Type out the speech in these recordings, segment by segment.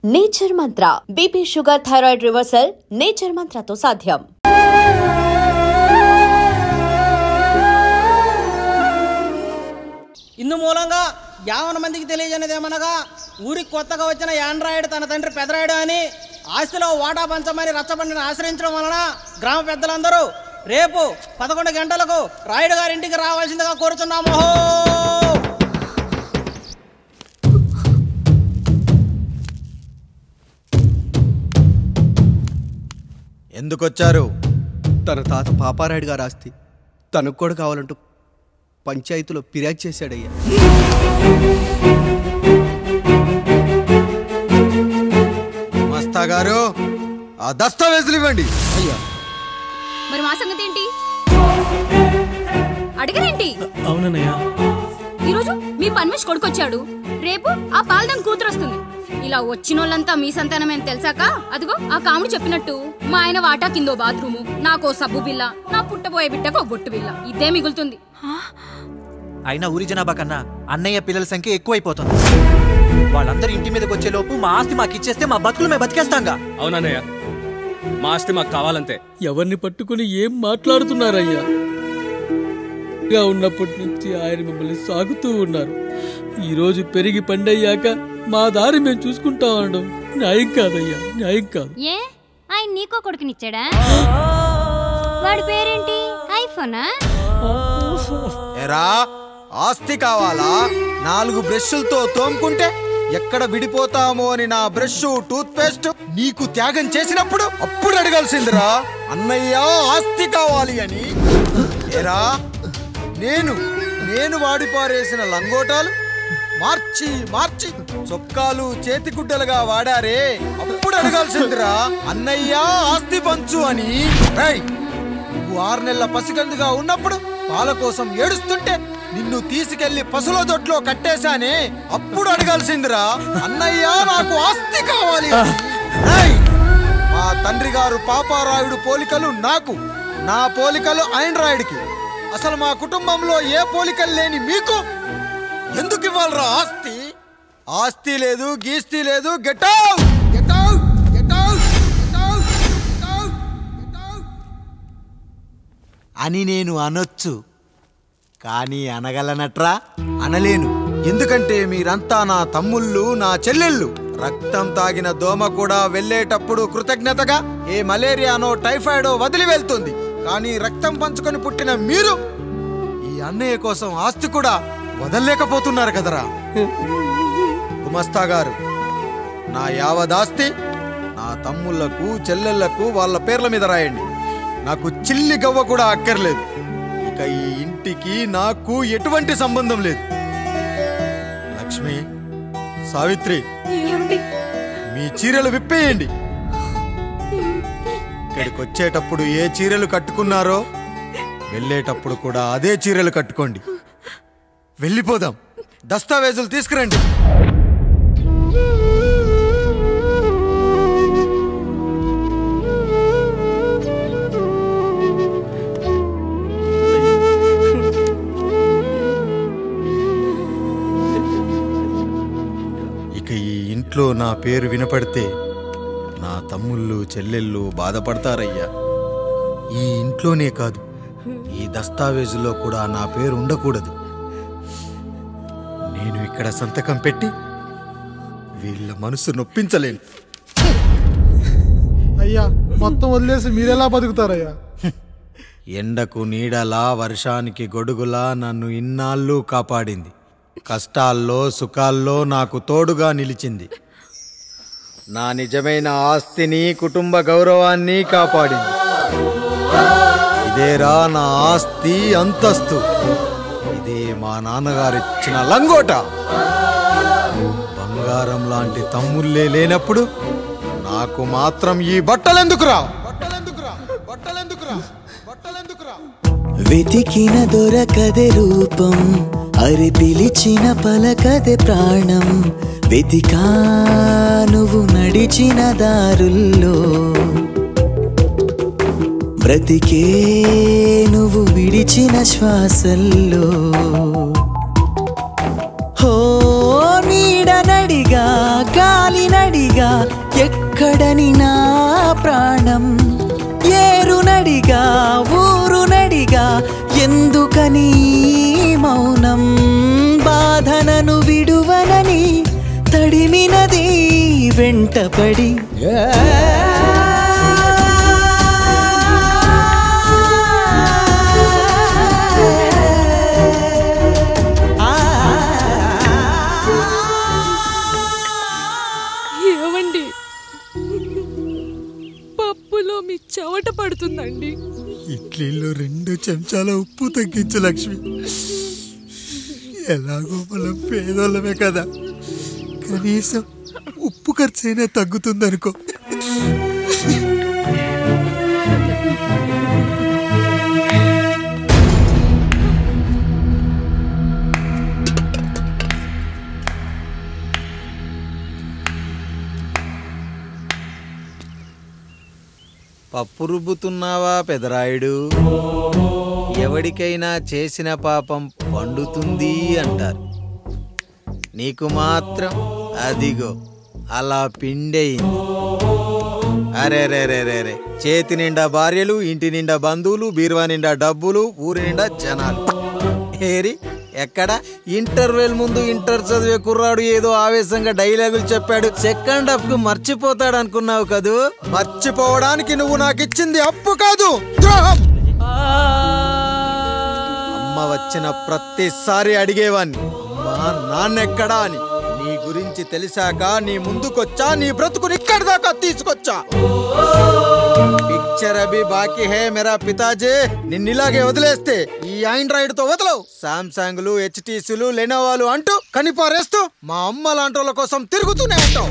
Nature Mantra BP sugar thyroid reversal nature మంత్రతో సాధ్యం. ఇందు మూలంగా 50 మందికి తెలియజేయనిదేమనగా ఊరికి కొత్తగా వచ్చిన యాండ్రాయిడ్ తన తండ్రి పెదరాయుడు అని ఆస్తిలో వాటా పంచమని రచ్చబండిని ఆశ్రయించడం వలన గ్రామ పెద్దలందరూ రేపు 11 గంటలకు రాయుడు గారి ఇంటికి రావాల్సిందిగా కోరుచున్నాము. ఎందుకొచ్చారు? తన తాత పాపారాయుడు గారు ఆస్తి తనకు కూడా కావాలంటూ పంచాయతీలో ఫిర్యాదు చేశాడయ్యా. మస్తా గారు ఆ దస్తావేజులు ఇవ్వండి. అయ్యా మరి మా సంగతి ఏంటి? అడగరేంటి? అవునన్నయ్యా, ఈరోజు మీ పన్మేష్ కొడుకొచ్చాడు, రేపు ఆ పాలదం కూతురు వస్తుంది. ఇలా వచ్చినోళ్ళంతా మీ సంతానమేని తెలిసాక అదిగో ఆ కాముడు చెప్పినట్టు మా ఆయన వాటా కిందో బాత్రూము, నాకో సబ్బు బిల్ల, నా పుట్టబోయే బిడ్డకో బొట్టు బిల్ల, ఇదే మిగులుతుంది. అయినా ఊరి జనాభా కన్నా అన్నయ్య పిల్లల సంఖ్య ఎక్కువైపోతుంది. వాళ్ళందరూ ఇంటి మీదకి వచ్చే లోపు మా ఆస్తి మాకు ఇచ్చేస్తే మా బతుకులు మేము బతికేస్తాంగా. అవునన్నయ్య, మా ఆస్తి మాకు కావాలంతే. ఎవరిని పట్టుకుని ఏం మాట్లాడుతున్నారయ్యా? ఉన్నప్పటి నుంచి ఆయన మిమ్మల్ని సాగుతూ ఉన్నారు. ఈరోజు పెరిగి పండయ్యాక మా దారి మేము చూసుకుంటాం అనడం న్యాయం కాదయ్యా, న్యాయం కాదు. ఏ ఆయన నీకో కొడుకునిచ్చాడా? వాడి పేరేంటి? ఐఫోనా? ఎరా ఆస్తి కావాలా? 4 బ్రష్లతో తోముకుంటే ఎక్కడ విడిపోతామో అని నా బ్రష్ టూత్ పేస్ట్ నీకు త్యాగం చేసినప్పుడు అప్పుడు అడగాల్సిందిరా అన్నయ్య ఆస్తి కావాలి అని. ఎరా నేను వాడిపారేసిన లంగోటాలు మార్చి మార్చి చొక్కాలు చేతిగుడ్డలుగా వాడారే, అప్పుడు అడగాల్సిందిరా అన్నయ్య ఆస్తి పంచు అని. నువ్వు 6 నెలల పసికందుగా ఉన్నప్పుడు పాల కోసం ఏడుస్తుంటే నిన్ను తీసుకెళ్లి పశువుల దొడ్లో కట్టేశానే, అప్పుడు అడగాల్సిందిరా అన్నయ్య నాకు ఆస్తి కావాలి. మా తండ్రి గారు పాపారాయుడు పోలికలు నాకు, నా పోలికలు ఆండ్రాయిడ్కి. అసలు మా కుటుంబంలో ఏ పోలికలు లేని మీకు ఎందుకు ఇవ్వాలరా ఆస్తి? ఆస్తి లేదు, గీస్తి లేదు. Get out, get out, get out, get out, get out, get out అని నేను అనొచ్చు, కానీ అనగలనట్రా? అనలేను. ఎందుకంటే మీరంతా నా తమ్ముళ్ళు, నా చెల్లెళ్ళు. రక్తం తాగిన దోమ కూడా వెళ్ళేటప్పుడు కృతజ్ఞతగా ఏ మలేరియానో టైఫాయిడో వదిలి వెళ్తుంది. కానీ రక్తం పంచుకొని పుట్టిన మీరు ఈ అన్నయ్య కోసం ఆస్తి కూడా వదల్లేకపోతున్నారు కదరా. గుమస్తా గారు, నా యావదాస్తి నా తమ్ముళ్లకు చెల్లెళ్లకు వాళ్ళ పేర్ల మీద రాయండి. నాకు చిల్లి గవ్వ కూడా అక్కర్లేదు. ఇక ఈ ఇంటికి నాకు ఎటువంటి సంబంధం లేదు. లక్ష్మి, సావిత్రి, మీ చీరలు విప్పేయండి. ఇక్కడికి వచ్చేటప్పుడు ఏ చీరలు కట్టుకున్నారో వెళ్ళేటప్పుడు కూడా అదే చీరలు కట్టుకోండి. వెళ్ళిపోదాం. దస్తావేజులు తీసుకురండి. ఇక ఈ ఇంట్లో నా పేరు వినపడితే నా తమ్ముళ్ళు చెల్లెళ్ళు బాధపడతారయ్యా. ఈ ఇంట్లోనే కాదు, ఈ దస్తావేజులో కూడా నా పేరు ఉండకూడదు. నేను ఇక్కడ సంతకం పెట్టి వీళ్ళ మనసు నొప్పించలేను. అయ్యా, మొత్తం వదిలేసి మీరెలా బతుకుతారయ్యా? ఎండకు నీడలా, వర్షానికి గొడుగులా నన్ను ఇన్నాళ్ళు కాపాడింది. కష్టాల్లో సుఖాల్లో నాకు తోడుగా నిలిచింది. నా నిజమైన ఆస్తిని, కుటుంబ గౌరవాన్ని కాపాడింది. ఇదేరా నా ఆస్తి, అంతస్తు. ఇదే మా నాన్నగారిచ్చిన లంగోట. బంగారం లాంటి తమ్ముళ్ళే లేనప్పుడు నాకు మాత్రం ఈ బట్టలెందుకురా? వెతికిన దొరకదే రూపం, అరి పిలిచిన పలకదే ప్రాణం. వెతికా నువ్వు నడిచిన దారుల్లో, బ్రతికే నువ్వు విడిచిన శ్వాసల్లో. హో నీడ నడిగా గాలి గాలినడిగా ఎక్కడని నా ప్రాణం, ఏరునడిగా ఊరునడిగా ఎందుకని మౌనం, బాధనను విడువనని తడిమినది వెంటపడి ఏమండి, పప్పులో మీ చెమట పడుతుందండి. ఇడ్లీలో 2 చెంచాల ఉప్పు తగ్గించు లక్ష్మి. ఎలాగో మనం పేదోళ్ళమే కదా, కనీసం ఉప్పు ఖర్చైనా తగ్గుతుందనుకో. పప్పు రుబ్బుతున్నావా పెదరాయుడు? ఎవడికైనా చేసిన పాపం పండుతుంది అంటారు, నీకు మాత్రం అదిగో అలా పిండయింది. అరే రే రే రే రే, చేతి నిండా భార్యలు, ఇంటి నిండా బంధువులు, బీరువా నిండా డబ్బులు, ఊరి నిండా జనాలు. ఏరి ఎక్కడ? ఇంటర్వెల్ ముందు ఇంటర్ చదివే కుర్రాడు ఏదో ఆవేశంగా డైలాగులు చెప్పాడు, సెకండ్ హాఫ్ కు మర్చిపోతాడు అనుకున్నావు కదూ? మర్చిపోవడానికి నువ్వు నాకు ఇచ్చింది అప్పు కాదు, ద్రోహం. అమ్మ వచ్చిన ప్రతిసారి అడిగేవాన్ని, అమ్మా నాన్నెక్కడా అని. నీ గురించి తెలిసాక నీ ముందుకొచ్చా, నీ బ్రతుకుని ఇక్కడి దాకా తీసుకొచ్చా. పిక్చర్ అభి బాకీ హే మేరా పితాజీ. నిన్నిలాగే వదిలేస్తే ఈ ఆండ్రాయిడ్ తో వదలవు. సామ్సంగ్లు, హెచ్టీసీలు, లెనోవాలు అంటూ కనిపారేస్తూ మా అమ్మ లాంటి కోసం తిరుగుతూనే ఉంటావు.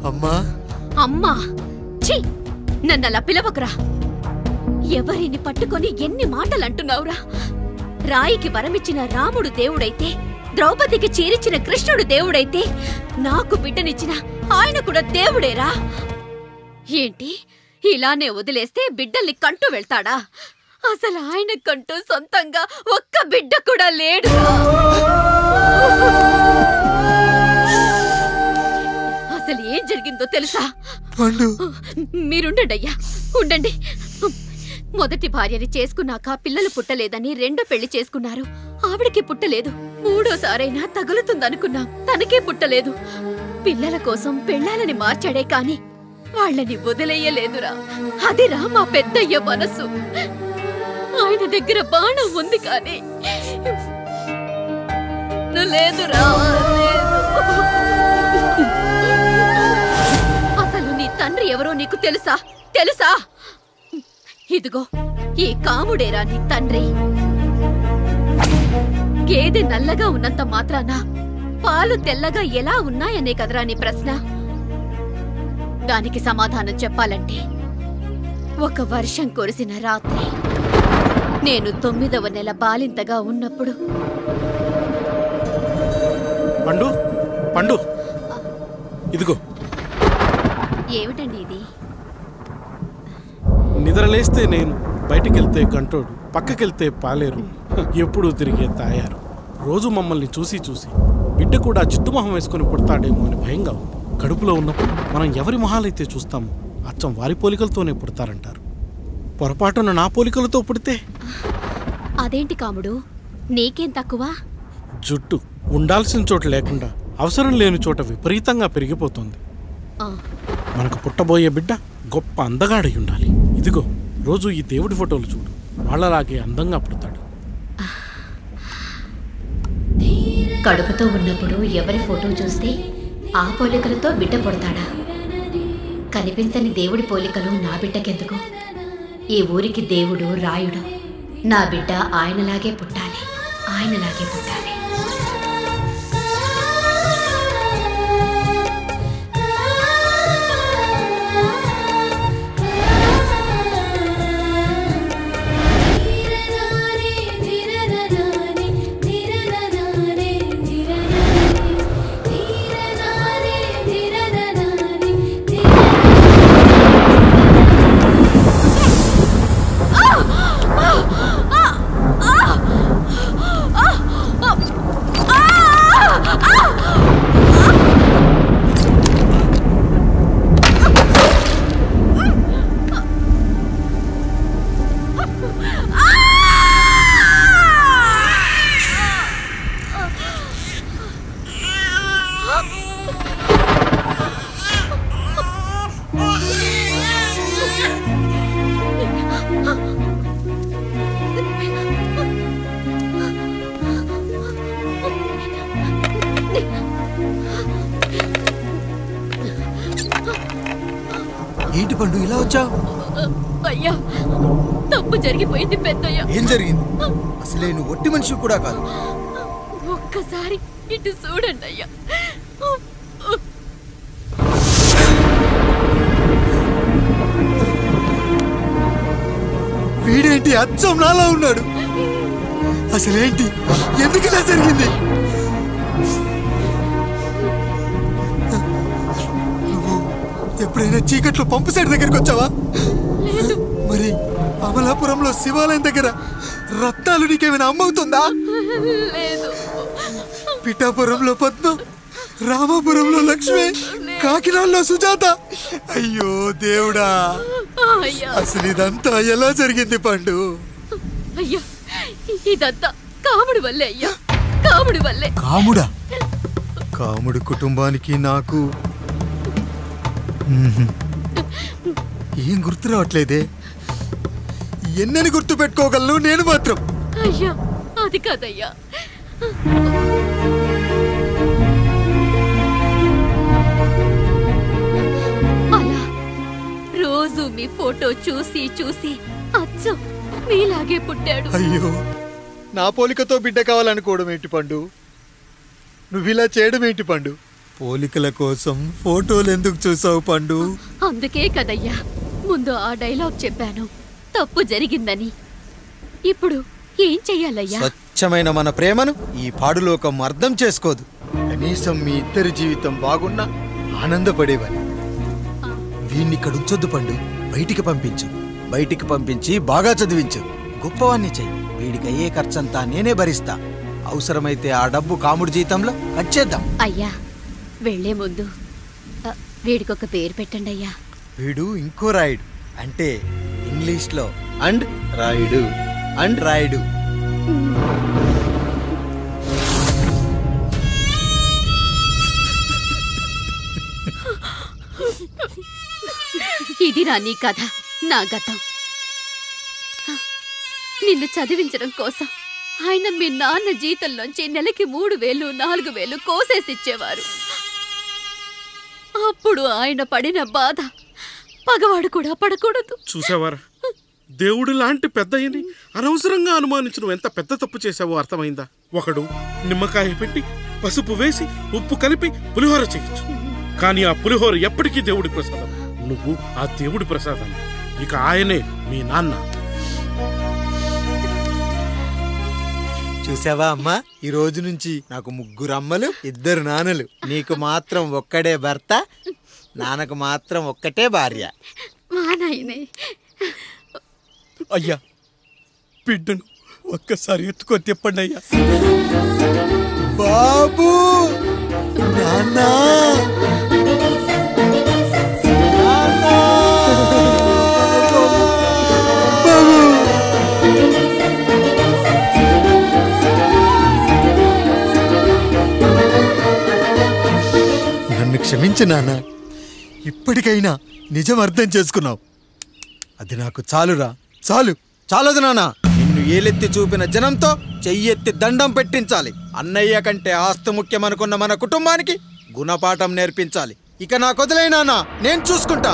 అమ్మా అమ్మా, ఛీ, నన్నలా పిలవకురా. ఎవరిని పట్టుకొని ఎన్ని మాటలు అంటున్నావురా? రాయికి వరమిచ్చిన రాముడు దేవుడైతే, ద్రౌపదికి చీరిచ్చిన కృష్ణుడు దేవుడైతే, నాకు బిడ్డనిచ్చిన ఆయన కూడా దేవుడేరా. ఏంటి, ఇలానే వదిలేస్తే బిడ్డల్ని కంటూ వెళ్తాడా? అసలు ఆయన కంటూ సొంతంగా ఒక్క బిడ్డ కూడా లేడు. అసలు ఏం జరిగిందో తెలుసా? మీరుండండి అయ్యా, ఉండండి. మొదటి భార్యని చేసుకున్నాక పిల్లలు పుట్టలేదని రెండో పెళ్లి చేసుకున్నారు. ఆవిడకి పుట్టలేదు. మూడోసారైనా తగులుతుందనుకున్నాం, తనకే పుట్టలేదు. పిల్లల కోసం పెళ్ళాలని మార్చాడే కాని వాళ్ళని వదిలేయలేదురా. అదిరా మా పెద్దయ్య మనసు. ఆయన దగ్గర బాణం ఉంది కానీ లేదురా. అసలు నీ తండ్రి ఎవరో నీకు తెలుసా? తెలుసా? ఇదిగో ఈ కాముడేరా నీ తండ్రి. గేదె నల్లగా ఉన్నంత మాత్రాన పాలు తెల్లగా ఎలా ఉన్నాయనే కదరా నీ ప్రశ్న. దానికి సమాధానం చెప్పాలంటే, ఒక వర్షం కురిసిన రాత్రి నేను 9వ నెల బాలింతగా ఉన్నప్పుడు. పండు పండు, ఇదిగో. ఏమిటండి ఇది? నిద్రలేస్తే నేను, బయటికెళ్తే కంటోడు, పక్కకెళ్తే పాలేరు, ఎప్పుడూ తిరిగే తాయారు. రోజు మమ్మల్ని చూసి చూసి బిడ్డ కూడా జిడ్డు మొహం వేసుకుని పుడతాడేమో అని భయంగా ఉంది. కడుపులో ఉన్నప్పుడు మనం ఎవరి మొహాలైతే చూస్తామో అచ్చం వారి పోలికలతోనే పుడతారంటారు. పొరపాటున నా పోలికలతో పుడితే? అదేంటి కాముడు, నీకేం తక్కువ? జుట్టు ఉండాల్సిన చోట లేకుండా అవసరం లేని చోట విపరీతంగా పెరిగిపోతుంది. మనకు పుట్టబోయే బిడ్డ గొప్ప అందగాడై ఉండాలి. ఇదిగో రోజు ఈ దేవుడి ఫోటోలు చూడు, వాళ్ళలాగే అందంగా పుడతాడు. కడుపుతో ఉన్నప్పుడు ఎవరి ఫోటో చూస్తే ఆ పోలికలతో బిడ్డ పుడతాడా? కనిపించని దేవుడి పోలికలు నా బిడ్డకెందుకు? ఈ ఊరికి దేవుడు రాయుడు. నా బిడ్డ ఆయనలాగే పుట్టాలి, ఆయనలాగే పుట్టాలి. ఏంటి పండు ఇలా వచ్చావు? అయ్యా, తప్పు జరిగిపోయింది పెద్దయ్యా. ఏం జరిగింది? అసలే నువ్వు ఒట్టి మనిషి కూడా కాదు. ఒక్కసారి ఇటు చూడండి అయ్యా. వీడేంటి అచ్చం నాలా ఉన్నాడు? అసలేంటి, ఎందుకు ఇలా జరిగింది? నువ్వు ఎప్పుడైనా చీకట్లో పంపు సైడ్ దగ్గరికి వచ్చావా? మరి అమలాపురంలో శివాలయం దగ్గర రత్నాలు నీకేమైనా అమ్మవుతుందా? పిఠాపురంలో పద్మ, రామాపురంలో లక్ష్మి, కాకినాడలో సుజాత. అయ్యో దేవుడా, అసలు ఇదంతా ఎలా జరిగింది పండు? అయ్యా, ఇదంతా కాముడి వల్లే అయ్యా, కాముడి వల్లే. కాముడా? కాముడు కుటుంబానికి నాకు ఏం గుర్తు రావట్లేదే. ఎన్నని గుర్తు పెట్టుకోగలను నేను మాత్రం? అయ్యా, అది కాదయ్యా. అలా రోజు మీ ఫోటో చూసి చూసి అచ్చం మీలాగే పుట్టాడు. అయ్యో, నా పోలికతో బిడ్డ కావాలనుకోవడం ఏంటి పండు? నువ్విలా చేయడం ఏంటి పండు? పోలికల కోసం ఫోటోలు ఎందుకు చూసావు పండు? అందుకే కదయ్యా ముందు ఆ డైలాగ్ చెప్పాను, తప్పు జరిగిందని. ఇప్పుడు ఏం చెయ్యాలయ్యా? స్వచ్ఛమైన మన ప్రేమను ఈ పాడులోకం అర్థం చేసుకోదు. కనీసం మీ ఇద్దరి జీవితం బాగున్నా ఆనందపడేవాని. వీణ్ణి ఇక్కడ ఉంచొద్దు పండు, బయటికి పంపించు. బయటికి పంపించి బాగా చదివించు, గొప్పవాణ్ణి చెయ్యి. వీడికి అయ్యే ఖర్చంతా నేనే భరిస్తా. అవసరమైతే ఆ డబ్బు కాముడి జీతంలో కట్ చేద్దాం. అయ్యా, వెళ్లే ముందు వీడికొక పేరు పెట్టండి అయ్యా. వీడు ఇంకో రాయుడు, అంటే ఇంగ్లీష్లో అండ్ రాయుడు, అండ్ రాయుడు. ఇది రా నీ కథ, నా గతం. నిన్ను చదివించడం కోసం ఆయన మీ నాన్న జీతంలోంచి నెలకి 3000, 4000 కోసేసిచ్చేవారు. అప్పుడు ఆయన పడిన బాధ పగవాడు కూడా పడకూడదు. చూసావారా, దేవుడు లాంటి పెద్దయ్యని అనవసరంగా అనుమానించు ఎంత పెద్ద తప్పు చేసావో అర్థమైందా? ఒకడు నిమ్మకాయ పెట్టి పసుపు వేసి ఉప్పు కలిపి పులిహోర చేయొచ్చు, కానీ ఆ పులిహోర ఎప్పటికీ దేవుడి ప్రసాదం. నువ్వు ఆ దేవుడి ప్రసాదం, ఇక ఆయనే మీ నాన్న. చూసావా అమ్మా, ఈ రోజు నుంచి నాకు 3 అమ్మలు, 2 నాన్నలు. నీకు మాత్రం ఒక్కడే భర్త, నాన్నకు మాత్రం ఒక్కటే భార్య. మా నాయనే. అయ్యా, బిడ్డను ఒక్కసారి ఎత్తుకొని తిప్పండి అయ్యా. బాబు, నాన్న, నన్ను క్షమించు నాన్న. ఇప్పటికైనా నిజం అర్థం చేసుకున్నావు. అది నాకు చాలురా, చాలు. చాలదు నాన్న, నిన్ను ఏలెత్తి చూపిన జనంతో చెయ్యెత్తి దండం పెట్టించాలి. అన్నయ్య కంటే ఆస్తి ముఖ్యమనుకున్న మన కుటుంబానికి గుణపాఠం నేర్పించాలి. ఇక నాకు వదిలేనా, నేను చూసుకుంటా.